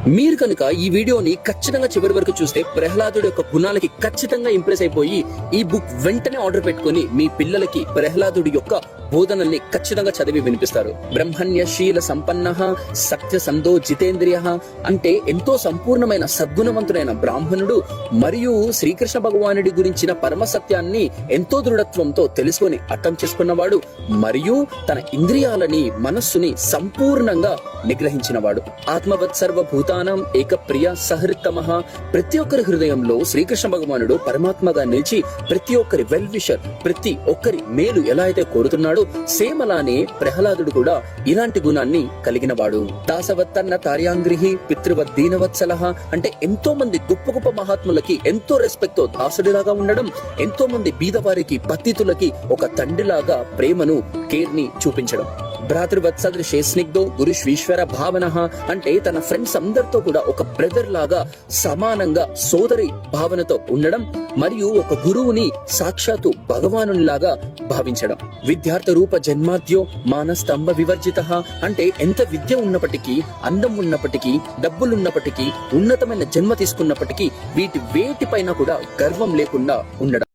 మీరు కనుక ఈ వీడియోని ఖచ్చితంగా చివరి వరకు చూస్తే ప్రహ్లాదుడి యొక్క గుణాలకి ఖచ్చితంగా ఇంప్రెస్ అయిపోయి ఈ బుక్ వెంటనే ఆర్డర్ పెట్టుకుని మీ పిల్లలకి ప్రహ్లాదుడి యొక్క బోధనల్ని ఖచ్చితంగా చదివి వినిపిస్తారు. బ్రహ్మణ్య శీల సంపన్న సత్య సందో జితేంద్రియ అంటే ఎంతో సంపూర్ణమైన సద్గుణవంతుడైన బ్రాహ్మణుడు మరియు శ్రీకృష్ణ భగవానుడి గురించిన పరమ సత్యాన్ని ఎంతో దృఢత్వంతో తెలుసుకొని అర్థం చేసుకున్నవాడు మరియు తన ఇంద్రియాలని మనస్సుని సంపూర్ణంగా నిగ్రహించినవాడు. ఆత్మవత్ సర్వభూతానం ఏక ప్రియ సహృత్తమః ప్రతి ఒక్కరి హృదయంలో శ్రీకృష్ణ భగవానుడు పరమాత్మగా నిలిచి ప్రతి ఒక్కరి వెల్ విషర్, ప్రతి ఒక్కరి మేలు ఎలా అయితే కోరుతున్నాడో సేమ్ అలానే ప్రహ్లాదుడు కూడా ఇలాంటి గుణాన్ని కలిగిన వాడు. దాసవత్తన్న తార్యాంగ్రిహి పితృవత్ దీనవత్సలః అంటే ఎంతో మంది గొప్ప గొప్ప మహాత్ములకి ఎంతో రెస్పెక్ట్ తో దాసుడిలాగా ఉండడం, ఎంతో మంది బీదవారికి పతితులకి ఒక తండ్రిలాగా ప్రేమను కేర్ ని చూపించడం. భ్రాతృవత్సదృశే స్నిగ్ధో గురుశ్వీశ్వర భావన అంటే తన ఫ్రెండ్స్ అందరితో కూడా ఒక బ్రదర్ లాగా సమానంగా సోదరి భావనతో ఉండడం మరియు ఒక గురువుని సాక్షాత్తు భగవానునిలాగా భావించడం. విద్యార్థ రూప జన్మాద్యో మానస్తంభ వివర్జిత అంటే ఎంత విద్య ఉన్నప్పటికీ, అందం ఉన్నప్పటికీ, డబ్బులున్నప్పటికీ, ఉన్నతమైన జన్మ తీసుకున్నప్పటికీ వీటిపైన కూడా గర్వం లేకుండా ఉండడం.